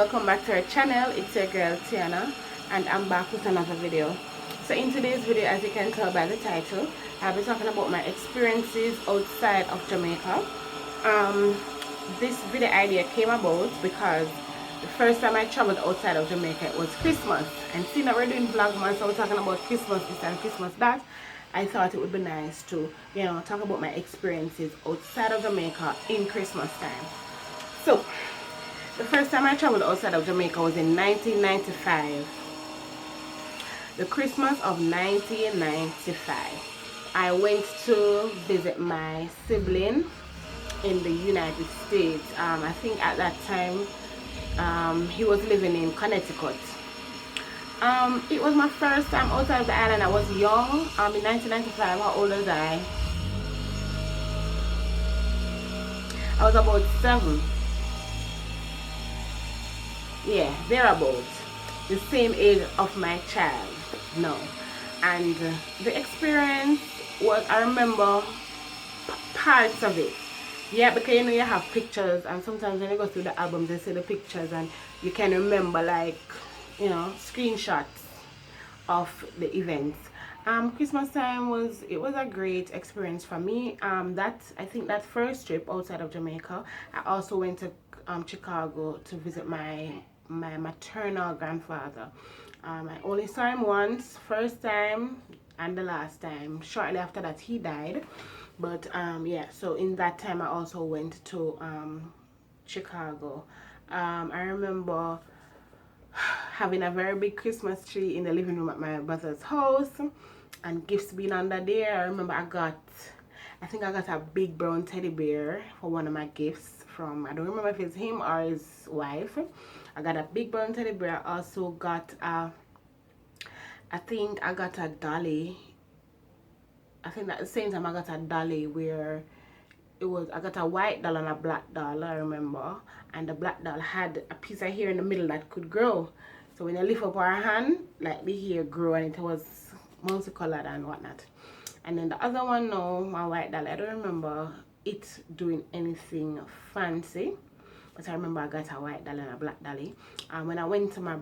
Welcome back to our channel. It's your girl Tiana and I'm back with another video. So in today's video, as you can tell by the title, I'll be talking about my experiences outside of Jamaica. This video idea came about because the first time I traveled outside of Jamaica, it was Christmas, and seeing that we're doing Vlogmas, so we're talking about Christmas this and Christmas that, I thought it would be nice to, talk about my experiences outside of Jamaica in Christmas time. So the first time I traveled outside of Jamaica was in 1995. The Christmas of 1995. I went to visit my sibling in the United States. I think at that time he was living in Connecticut. It was my first time outside of the island. I was young. In 1995, how old was I? I was about 7. Yeah, thereabouts. The same age of my child. No. And the experience was, I remember parts of it. Yeah, because you have pictures, and sometimes when you go through the albums, they see the pictures, and you can remember, like, screenshots of the events. Christmas time was a great experience for me. I think that first trip outside of Jamaica, I also went to Chicago to visit my maternal grandfather. I only saw him once, first time and the last time. Shortly after that, he died. But yeah, so in that time I also went to Chicago. I remember having a very big Christmas tree in the living room at my brother's house and gifts being under there. I remember I think I got a big brown teddy bear for one of my gifts from, I don't remember if it's him or his wife. I got a big brown teddy bear. I also got I think I got a dolly. I think at the same time I got a dolly where I got a white doll and a black doll, I remember, and the black doll had a piece of hair in the middle that could grow. So when I lift up our hand, like the hair grew, and it was multicolored and whatnot. And then the other one, no, my white doll, I don't remember it doing anything fancy. But I remember I got a white dolly and a black dolly. When I went to my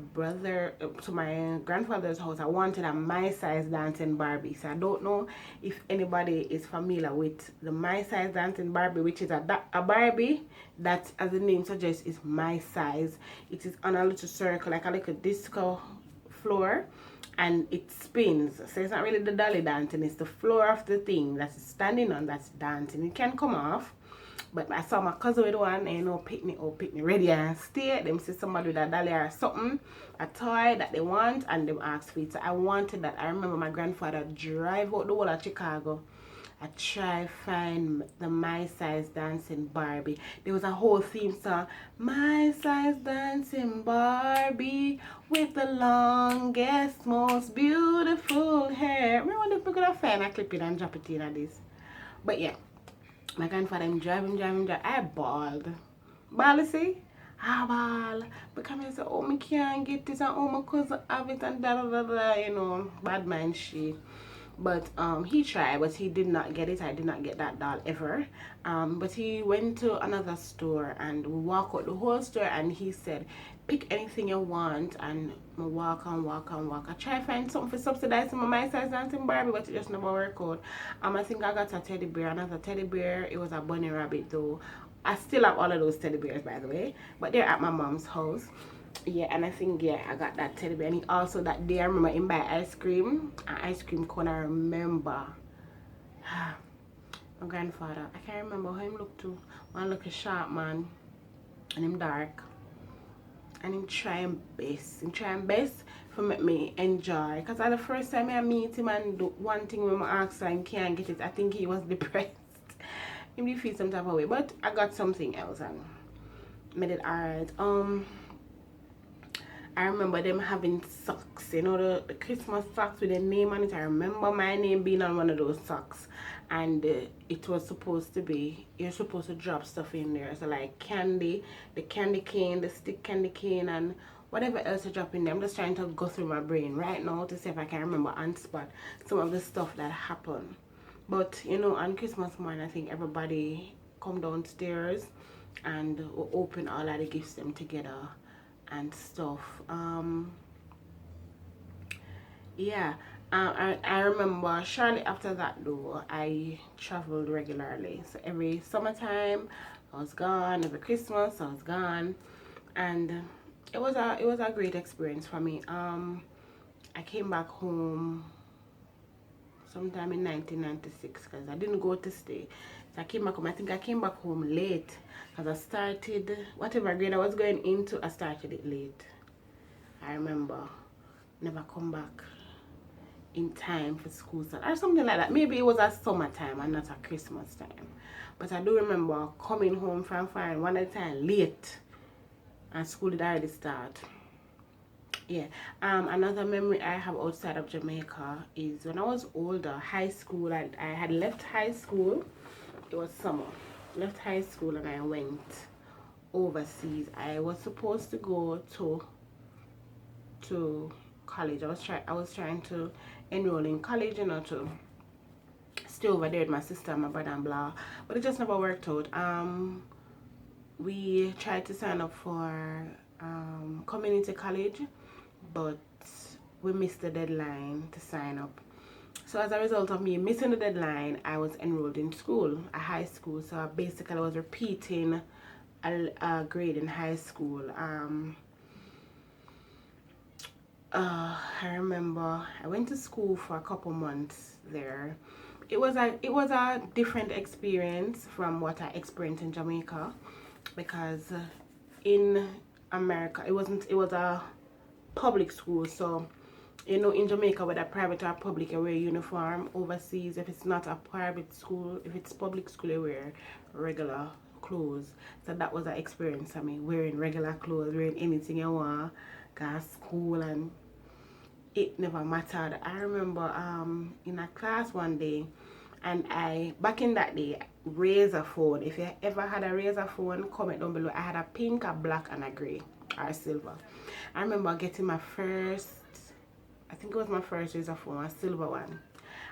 grandfather's house, I wanted a my size dancing Barbie. So I don't know if anybody is familiar with the my size dancing Barbie, which is a Barbie that, as the name suggests, is my size. It is on a little circle, like a little disco floor, and it spins. So it's not really the dolly dancing, it's the floor of the thing that is standing on that's dancing. It can come off. But I saw my cousin with one, and pick me ready and stay. Them see somebody with a dolly or something, a toy that they want, and them ask for it. So I wanted that. I remember my grandfather drive out the whole of Chicago. I try find the my size dancing Barbie. There was a whole theme song, my size dancing Barbie with the longest, most beautiful hair. Remember when they could have find a clip it and drop it in this. But yeah. My grandfather, I'm driving. I bawled. Ball, see? I ball. Because I said, oh, me can't get this, and oh, my cousin have it, and bad mind shit. But he tried, but he did not get it. I did not get that doll ever. But he went to another store, and we walked out the whole store, and he said, pick anything you want, and I walk. I try to find something for subsidizing my size dancing Barbie, but it just never worked out. I think I got a teddy bear, another teddy bear. It was a bunny rabbit though. I still have all of those teddy bears, by the way, but they're at my mom's house. Yeah, and I think, yeah, I got that teddy bear. And also that day I remember him buy ice cream, an ice cream cone. I remember my grandfather, I can't remember how him look to. One look a sharp man, and him dark, and him trying best for make me enjoy. Because at the first time I meet him, and do one thing when I ask and can't get it, I think he was depressed. He did feel some type of way, but I got something else and made it alright. I remember them having socks, the Christmas socks with the name on it. I remember my name being on one of those socks, and it was supposed to be, you're supposed to drop stuff in there, so like candy, the candy cane, the stick candy cane, and whatever else to drop in there. I'm just trying to go through my brain right now to see if I can remember on spot some of the stuff that happened. But on Christmas morning, I think everybody come downstairs and we'll open all of the gifts them together, and stuff. Yeah, I remember shortly after that though, I traveled regularly. So every summertime I was gone, every Christmas I was gone, and it was a great experience for me. I came back home sometime in 1996 because I didn't go to stay. So I came back home. I think I came back home late because I started whatever grade I was going into. I started it late. I remember never come back in time for school start or something like that. Maybe it was a summertime and not a Christmas time. But I do remember coming home from foreign one at a time late and school did already start. Yeah. Another memory I have outside of Jamaica is when I was older, high school. I had left high school. It was summer. Left high school and I went overseas. I was supposed to go to college. I was trying to enroll in college, you know, to stay over there with my sister and my brother and blah. But it just never worked out. We tried to sign up for community college, but we missed the deadline to sign up. So as a result of me missing the deadline, I was enrolled in school, a high school. So basically I was repeating a grade in high school. I remember I went to school for a couple months there. It was a different experience from what I experienced in Jamaica, because in America it was a public school. So you know, in Jamaica, whether private or public, you wear uniform. Overseas, if it's not a private school, if it's public school, you wear regular clothes. So that was an experience for me, wearing regular clothes, wearing anything you want, go to school, and it never mattered. I remember in a class one day, and back in that day, razor phone, if you ever had a razor phone, comment down below. I had a pink, a black, and a grey or silver. I remember getting my first, I think it was my first razor phone, a silver one.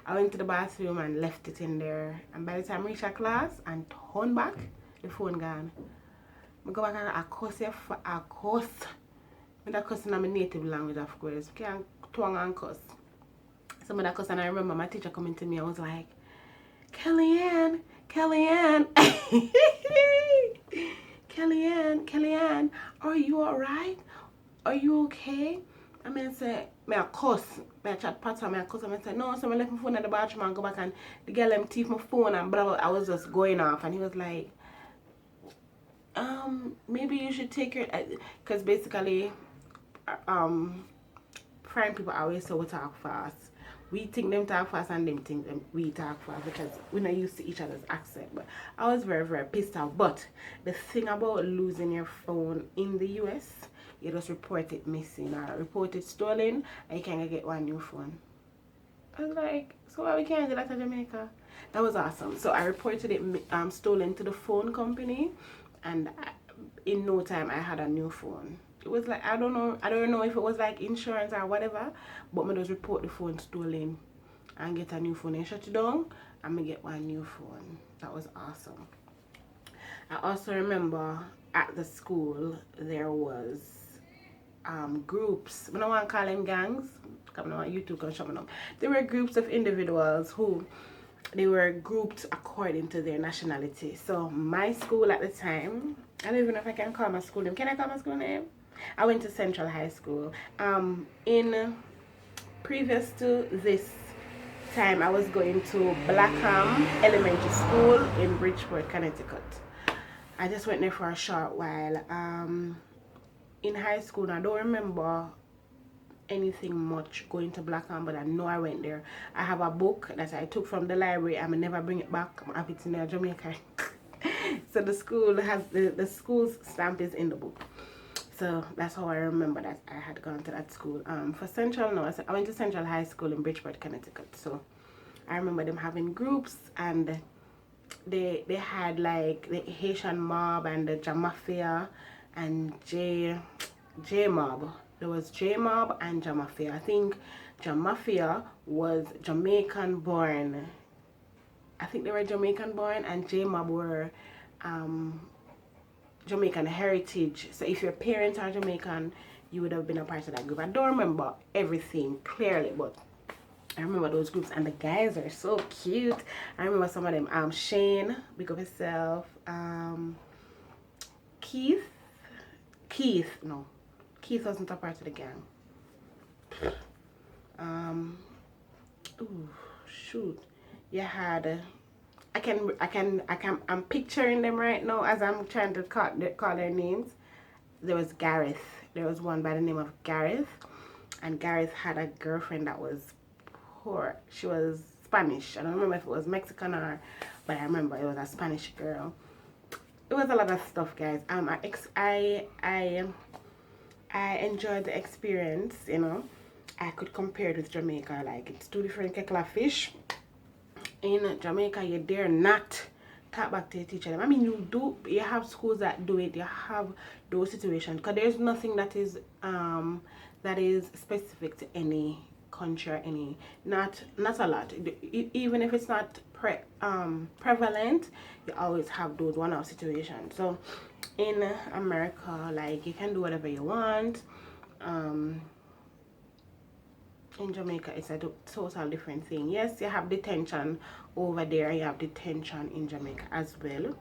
I went to the bathroom and left it in there, and by the time I reached a class and turned back, the phone gone. I go back and I cuss you for a cuss. I'm not cussing in my native language, of course. I can't twang and cuss. Some of that cuss, and I remember my teacher coming to me and was like, Kellyanne, Kellyanne, are you alright? Are you okay? I mean, say, I cuss. I chat pat her, I cuss her. I said, no, so I left my phone at the bathroom and go back, and the girl them thief my phone and blah, blah. I was just going off, and he was like, maybe you should take your, because basically, foreign people always say we talk fast. We think them talk fast and them think them we talk fast because we're not used to each other's accent. But I was very, very pissed off. But the thing about losing your phone in the US, you just report it missing or report it stolen, and you can't get one new phone. I was like, so why we can't do that in Jamaica? That was awesome. So I reported it stolen to the phone company, and in no time I had a new phone. It was like, I don't know if it was like insurance or whatever, but me just report the phone stolen and get a new phone and shut it down, and me get one new phone. That was awesome. I also remember at the school there was groups. I don't want to call them gangs, because I don't want YouTube can shut me down. There were groups of individuals who they were grouped according to their nationality. So my school at the time, I don't even know if I can call my school name. Can I call my school name? I went to Central High School. In previous to this time, I was going to Blackham Elementary School in Bridgeport, Connecticut. I just went there for a short while. In high school, I don't remember anything much going to Blackham, but I know I went there. I have a book that I took from the library. I may never bring it back. I have it in Jamaica. So the school has the school's stamp is in the book. So that's how I remember that I had gone to that school. For Central, no, I went to Central High School in Bridgeport, Connecticut. So I remember them having groups, and they had like the Haitian mob and the Jamafia and J mob. There was J mob and Jamafia. I think Jamafia was Jamaican born. I think they were Jamaican born, and J mob were Jamaican heritage. So if your parents are Jamaican, you would have been a part of that group. I don't remember everything clearly, but I remember those groups, and the guys are so cute. I remember some of them. Shane, big up himself. Keith. No, Keith wasn't a part of the gang. Ooh, shoot. You had. I'm picturing them right now as I'm trying to call their names. There was Gareth. There was one by the name of Gareth, and Gareth had a girlfriend that was poor. She was Spanish. I don't remember if it was Mexican or, but I remember it was a Spanish girl. It was a lot of stuff, guys. I enjoyed the experience. You know, I could compare it with Jamaica. Like, it's two different kettle of fish. In Jamaica, you dare not talk back to your teacher. I mean, you have schools that do it. You have those situations, because there's nothing that is specific to any country or any, not a lot. Even if it's not prevalent, you always have those one-off situations. So in America, like, you can do whatever you want. In Jamaica, it's a total different thing. Yes, you have detention over there. You have detention in Jamaica as well.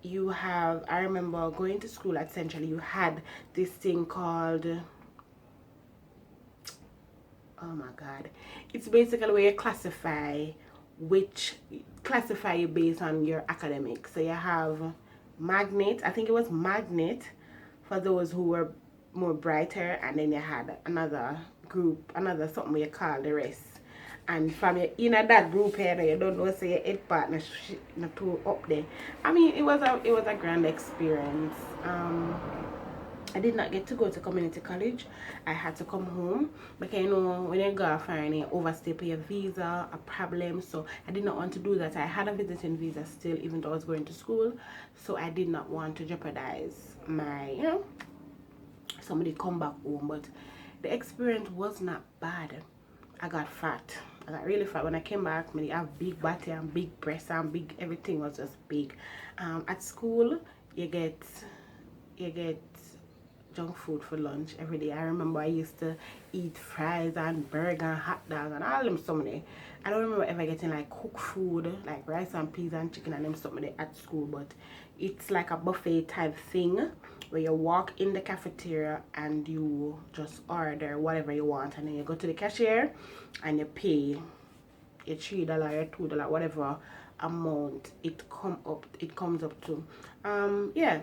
You have, I remember going to school at Central, you had this thing called, oh my God, it's basically where you classify you based on your academics. So you have magnet, I think it was magnet for those who were more brighter, and then you had another group, another something you call the rest. And from your in that group here, you don't know, say your head partner not too up there. I mean, it was a grand experience. I did not get to go to community college. I had to come home because, you know, when you go foreign, you overstay for your visa, a problem. So I did not want to do that. I had a visiting visa still, even though I was going to school. So I did not want to jeopardize my, you know, somebody come back home. But the experience was not bad. I got fat. I got really fat when I came back. I have big body and big breasts and big, everything was just big. At school, you get junk food for lunch every day. I remember I used to eat fries and burger and hot dog and all them something. I don't remember ever getting like cooked food, like rice and peas and chicken and them something at school, but it's like a buffet type thing where you walk in the cafeteria and you just order whatever you want, and then you go to the cashier and you pay your $3 or $2, whatever amount it comes up to. Yeah.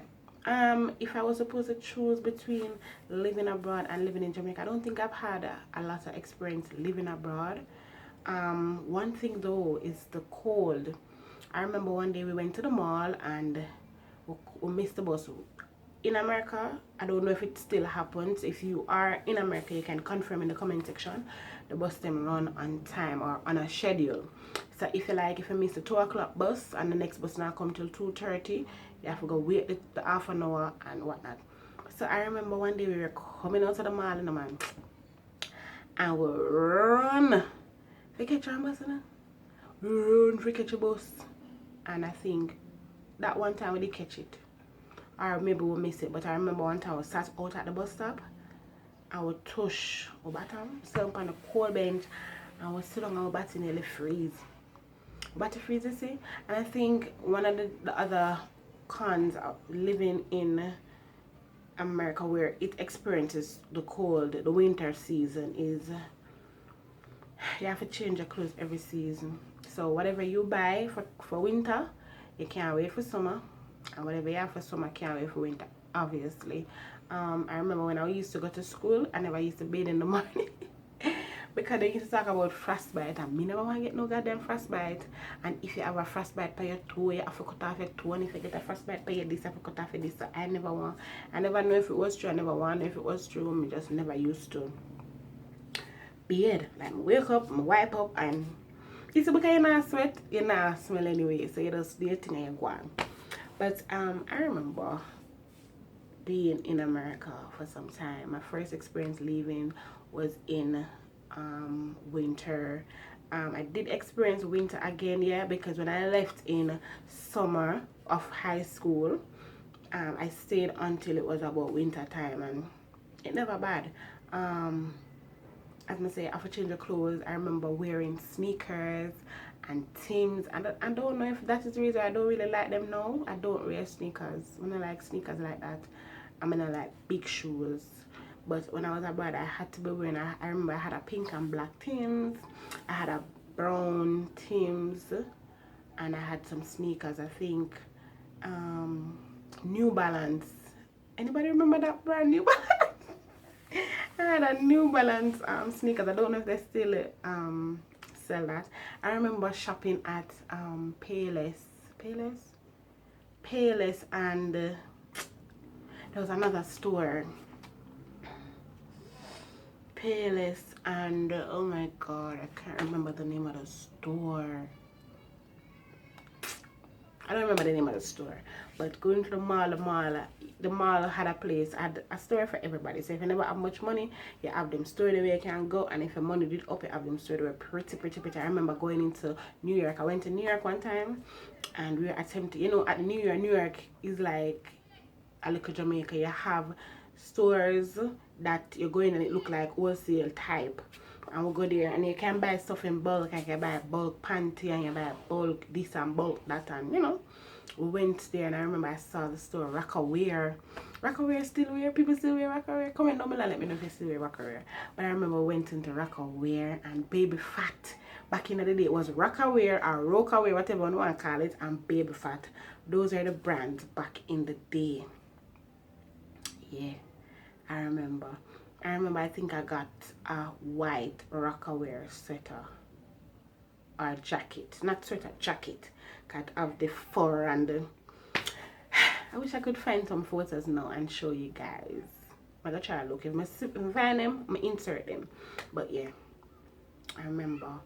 If I was supposed to choose between living abroad and living in Jamaica, I don't think I've had a lot of experience living abroad. One thing though is the cold. I remember one day we went to the mall and we missed the bus. In America, I don't know if it still happens. If you are in America, you can confirm in the comment section. The bus them run on time or on a schedule. So if you miss the 2 o'clock bus and the next bus now come till 2:30, you have to go wait the half an hour and whatnot. So I remember one day we were coming out of the mall, and we run to catch our bus, run to catch a bus. And I think that one time we did catch it, or maybe we missed it. But I remember one time we sat out at the bus stop and we touch our bottom, sit up on the cold bench, and we sit on our body nearly freeze. Body freeze, you see? And I think one of the other cons of living in America, where it experiences the cold, the winter season, is you have to change your clothes every season. So whatever you buy for winter, you can't wait for summer, and whatever you have for summer, can't wait for winter, obviously. I remember when I used to go to school, I never used to bathe in the morning because they used to talk about frostbite, and me never want to get no goddamn frostbite. And if you have a frostbite by your toe, you have to cut off your toe, and if you get a frostbite by your this, you have to cut off your this. So I never know if it was true. I never want if it was true. I just never used to bathe. Like, I wake up, I wipe up, and it's because you're not sweat, you're not smell anyway, so you just do your thing and you go on. But I remember being in America for some time. My first experience leaving was in winter. I did experience winter again, yeah, because when I left in summer, of high school. I stayed until it was about winter time, and it never bad. As I say, after change of clothes, I remember wearing sneakers and Tims, and I don't know if that is the reason I don't really like them now. I don't wear sneakers. When I like sneakers like that, I'm gonna like big shoes. But when I was abroad, I had to be wearing, I remember I had a pink and black Tims, I had a brown Tims, and I had some sneakers, I think, New Balance. Anybody remember that brand, New Balance? I had a New Balance sneakers. I don't know if they still sell that. I remember shopping at Payless, and there was another store, Payless, and oh my god, I can't remember the name of the store. I don't remember the name of the store, but going to the mall, the mall had a place, had a store for everybody. So if you never have much money, you have them store where you can go, and if your money did up, you have them store where pretty. I remember going into New York. I went to New York one time, and we were attempting, you know, at New York is like a little Jamaica. You have stores that you're going and it look like wholesale type. And we'll go there and you can buy stuff in bulk. I can buy bulk panty and you buy bulk this and bulk that, and you know, we went there and I remember I saw the store Rockaware. Rockaware still wear, people still wear Rockaware. Comment down below, let me know if you still wear Rockaware. But I remember we went into Rockaware and Baby Fat. Back in the day it was Rockaware or Rockaware, whatever you want to call it, and Baby Fat. Those are the brands back in the day. Yeah, I remember I think I got a white Rockaware sweater or jacket, not sweater, jacket. Got have the fur and the I wish I could find some photos now and show you guys. I'm gonna try to look. If I find them, I'm gonna insert them. But yeah, I remember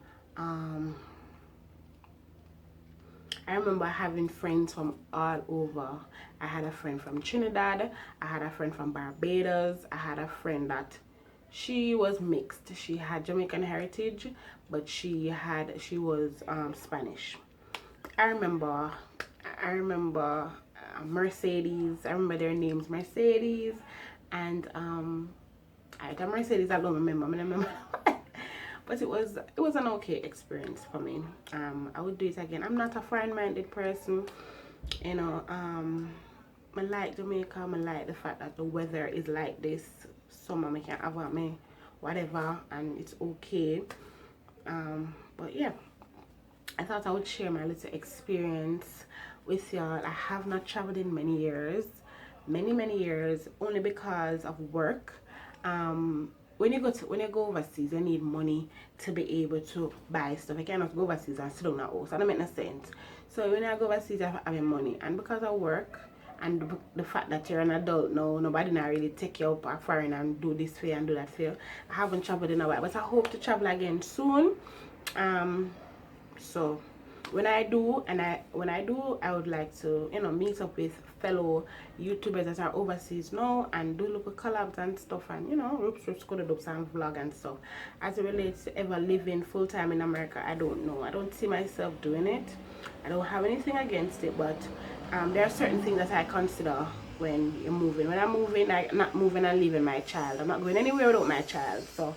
having friends from all over. I had a friend from Trinidad, I had a friend from Barbados, I had a friend that she was mixed. She had Jamaican heritage, but she was Spanish. I remember Mercedes. I remember their names, Mercedes, and I got Mercedes. I don't remember. But it was an okay experience for me. I would do it again. I'm not a foreign-minded person, you know. I like Jamaica. I like the fact that the weather is like this. Summer, I can have at me whatever, and it's okay. But yeah, I thought I would share my little experience with y'all. I have not traveled in many years, only because of work. When you go overseas, you need money to be able to buy stuff. You cannot go overseas and sit down at house. That don't make no sense. So when I go overseas, I have having money, and because of work and the fact that you're an adult now, nobody not really take you up foreign and do this for you and do that for you. I haven't traveled in a while, but I hope to travel again soon. So when I do, I would like to, you know, meet up with fellow YouTubers that are overseas now and do little collabs and stuff, and you know, ropes, and vlog and stuff. As it relates to ever living full time in America, I don't know. I don't see myself doing it. I don't have anything against it, but there are certain things that I consider when you're moving. When I'm moving, I'm not moving and leaving my child. I'm not going anywhere without my child. So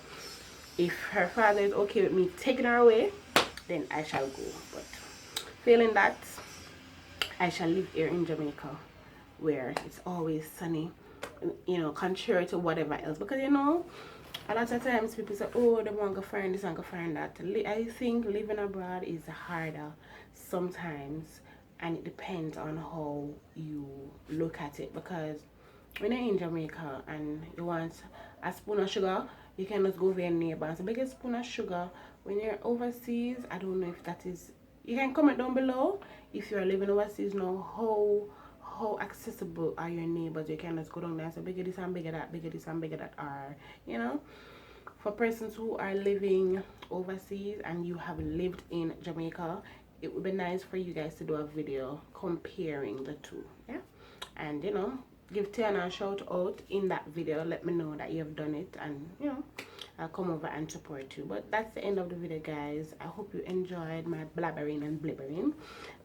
if her father is okay with me taking her away, then I shall go. But failing that, I shall live here in Jamaica, where it's always sunny, you know, contrary to whatever else. Because you know, a lot of times people say, oh, they want to find this and go find that. I think living abroad is harder sometimes, and it depends on how you look at it. Because when you're in Jamaica and you want a spoon of sugar, you can just go over your neighbor and say, big spoon of sugar. When you're overseas, I don't know if that is, you can comment down below if you're living overseas now, how accessible are your neighbors. You can just go down there and say, bigger this and bigger that, bigger this and bigger that, are, you know. For persons who are living overseas and you have lived in Jamaica, it would be nice for you guys to do a video comparing the two, yeah. And you know, give Tiana a shout out in that video. Let me know that you have done it, and you know, I'll come over and support you. But that's the end of the video, guys. I hope you enjoyed my blabbering and blibbering.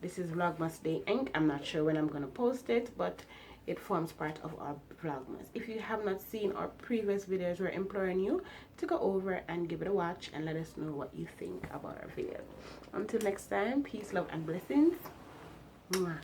This is Vlogmas Day Inc. I'm not sure when I'm going to post it, but it forms part of our Vlogmas. If you have not seen our previous videos, we're imploring you to go over and give it a watch and let us know what you think about our videos. Until next time, peace, love, and blessings. Mwah.